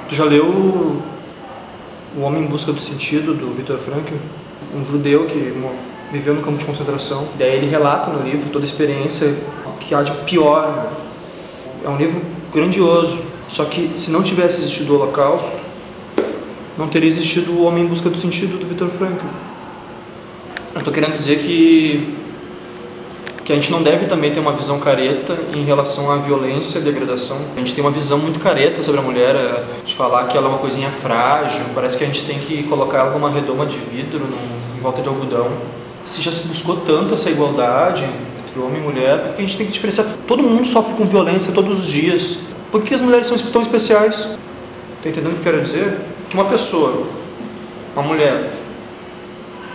Tu já leu O Homem em Busca do Sentido, do Viktor Frankl? Um judeu que viveu no campo de concentração. Daí ele relata no livro toda a experiência que há de pior, né? É um livro grandioso. Só que se não tivesse existido o Holocausto, não teria existido O Homem em Busca do Sentido, do Viktor Frankl. Eu estou querendo dizer que a gente não deve também ter uma visão careta em relação à violência e à degradação. A gente tem uma visão muito careta sobre a mulher, de falar que ela é uma coisinha frágil, parece que a gente tem que colocar ela numa redoma de vidro, em volta de algodão. Se já se buscou tanto essa igualdade entre homem e mulher, por que a gente tem que diferenciar? Todo mundo sofre com violência todos os dias. Por que as mulheres são tão especiais? Está entendendo o que eu quero dizer? Que uma pessoa, uma mulher,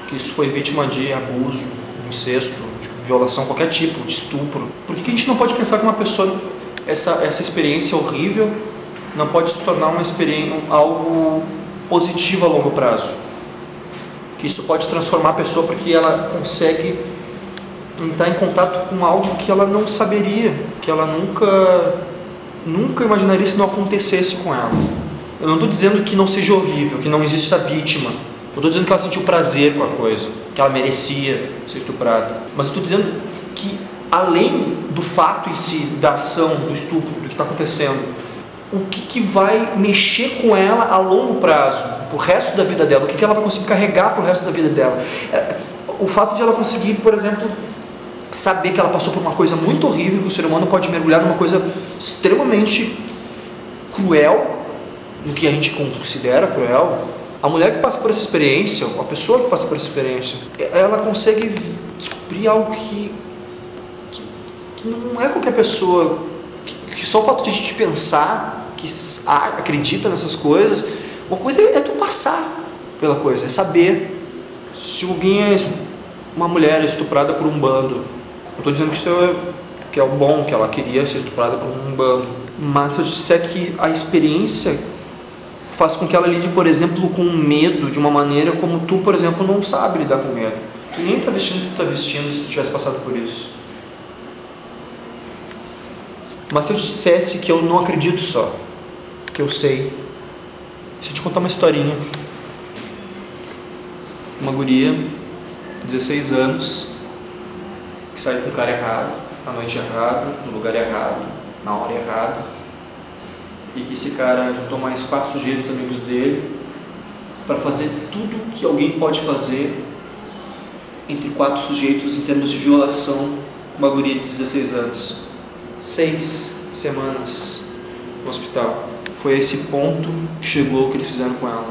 que isso foi vítima de abuso, incesto, violação, qualquer tipo, de estupro. Por que a gente não pode pensar que uma pessoa, essa experiência horrível, não pode se tornar uma experiência, algo positivo a longo prazo? Que isso pode transformar a pessoa porque ela consegue entrar em contato com algo que ela não saberia, que ela nunca imaginaria se não acontecesse com ela. Eu não estou dizendo que não seja horrível, que não exista vítima. Eu estou dizendo que ela sentiu prazer com a coisa, que ela merecia ser estuprada. Mas eu estou dizendo que, além do fato em si, da ação, do estupro, do que está acontecendo, o que vai mexer com ela a longo prazo, pro resto da vida dela, o que ela vai conseguir carregar pro resto da vida dela. O fato de ela conseguir, por exemplo, saber que ela passou por uma coisa muito horrível, que o ser humano pode mergulhar numa coisa extremamente cruel, no que a gente considera cruel. A mulher que passa por essa experiência, a pessoa que passa por essa experiência, ela consegue descobrir algo que não é qualquer pessoa, que só o fato de a gente pensar, que acredita nessas coisas, uma coisa é tu passar pela coisa, é saber se alguém uma mulher é estuprada por um bando. Não estou dizendo que isso que é o bom, que ela queria ser estuprada por um bando, mas se eu disser que a experiência faz com que ela lide, por exemplo, com medo de uma maneira como tu, por exemplo, não sabe lidar com medo. Tu nem está vestindo o que tu está vestindo se tu tivesse passado por isso. Mas se eu dissesse que eu não acredito só, que eu sei, se eu te contar uma historinha, uma guria, 16 anos, que saiu com o cara errado, na noite errada, no lugar errado, na hora errada, e que esse cara juntou mais 4 sujeitos amigos dele para fazer tudo que alguém pode fazer entre 4 sujeitos em termos de violação com uma guria de 16 anos. 6 semanas no hospital. Foi a esse ponto que chegou o que eles fizeram com ela.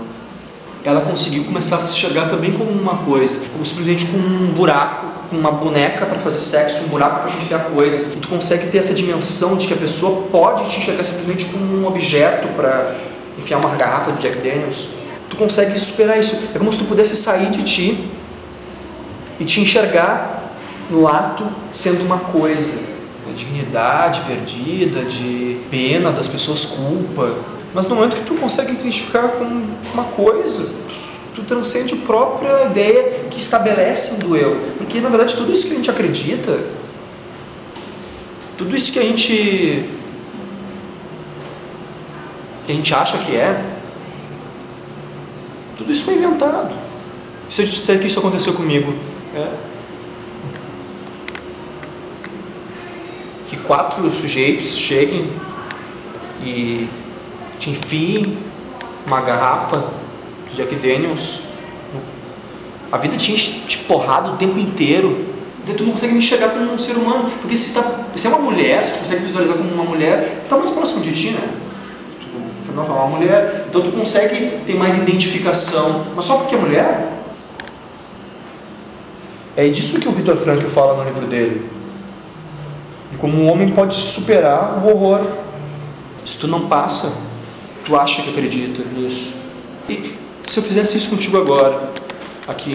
Ela conseguiu começar a se enxergar também como uma coisa, como simplesmente com um buraco, com uma boneca para fazer sexo, um buraco para enfiar coisas. E tu consegue ter essa dimensão de que a pessoa pode te enxergar simplesmente como um objeto para enfiar uma garrafa de Jack Daniels. Tu consegue superar isso. É como se tu pudesse sair de ti e te enxergar no ato sendo uma coisa. De dignidade perdida, de pena das pessoas, culpa. Mas no momento que tu consegue identificar com uma coisa, tu transcende a própria ideia que estabelece do eu. Porque, na verdade, tudo isso que a gente acredita, tudo isso que a gente acha que é, tudo isso foi inventado. Se eu te disser que isso aconteceu comigo, que 4 sujeitos cheguem e te enfiem uma garrafa de Jack Daniels, a vida te enche de porrada o tempo inteiro, então tu não consegue me enxergar como um ser humano, porque se é uma mulher, se tu consegue visualizar como uma mulher, tu tá mais próximo de ti, né? Afinal, tu é uma mulher, então tu consegue ter mais identificação, mas só porque é mulher? É disso que o Viktor Frankl fala no livro dele, de como um homem pode superar o horror. Se tu não passa, tu acha que acredita nisso. E se eu fizesse isso contigo agora, aqui,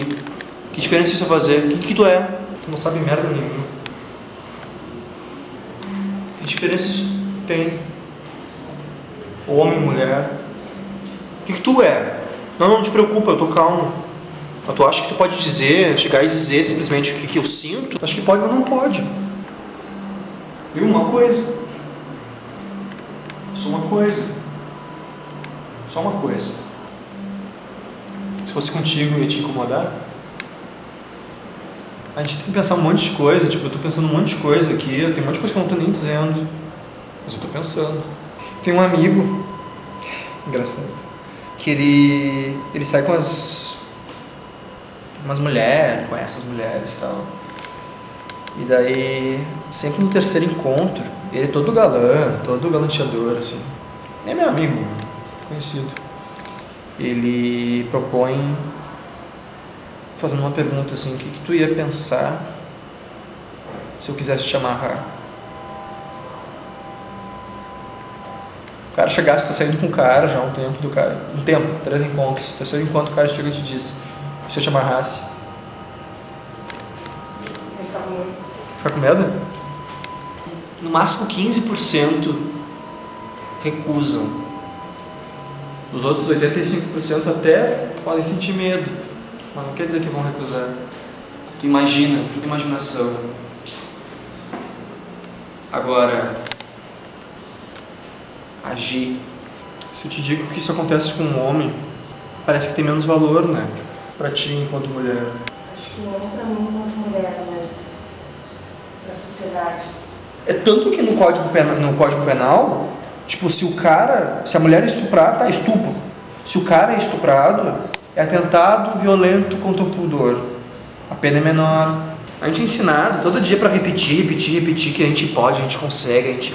que diferença isso vai fazer? O que tu é? Tu não sabe merda nenhuma. Que diferença isso tem? O homem e mulher. O que tu é? Não te preocupa, eu tô calmo. Mas tu acha que tu pode chegar e dizer simplesmente o que eu sinto? Tu acha que pode, mas não pode. Viu? Uma coisa. Sou uma coisa. Só uma coisa. Se fosse contigo, ia te incomodar? A gente tem que pensar um monte de coisa, tipo, eu tô pensando um monte de coisa aqui, tem um monte de coisa que eu não tô nem dizendo, mas eu tô pensando. Tem um amigo, engraçado, que ele sai com umas mulheres, conhece as mulheres e tal. E daí, sempre no terceiro encontro, ele é todo galã, todo galanteador, assim. É meu amigo, conhecido. Ele propõe, fazendo uma pergunta assim, o que tu ia pensar se eu quisesse te amarrar? O cara chegasse, tá saindo com o cara já há um tempo do cara. 3 encontros. Terceiro encontro o cara chega e te diz, se eu te amarrasse. Ficar com medo? No máximo 15% recusam. Os outros 85% até podem sentir medo, mas não quer dizer que vão recusar. Tu imagina, tudo imaginação. Agora, agir. Se eu te digo que isso acontece com um homem, parece que tem menos valor, né? Pra ti enquanto mulher. Acho que não pra mim enquanto mulher, mas pra sociedade. É tanto que no Código Penal, tipo, se a mulher estuprar, tá estupro. Se o cara é estuprado, é atentado violento contra o pudor. A pena é menor. A gente é ensinado todo dia pra repetir que a gente pode, a gente consegue, que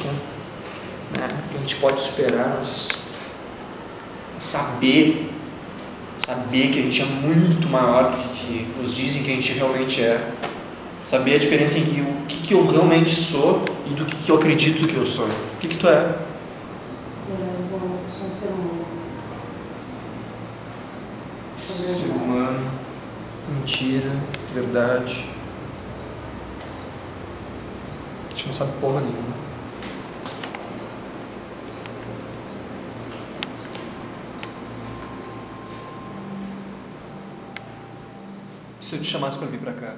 a gente pode superar, mas saber que a gente é muito maior do que nos dizem que a gente realmente é. Saber a diferença entre o que eu realmente sou e do que eu acredito que eu sou. O que tu é? Eu sou um ser humano. Ser humano, mentira, verdade. A gente não sabe porra nenhuma. Se eu te chamasse pra vir pra cá?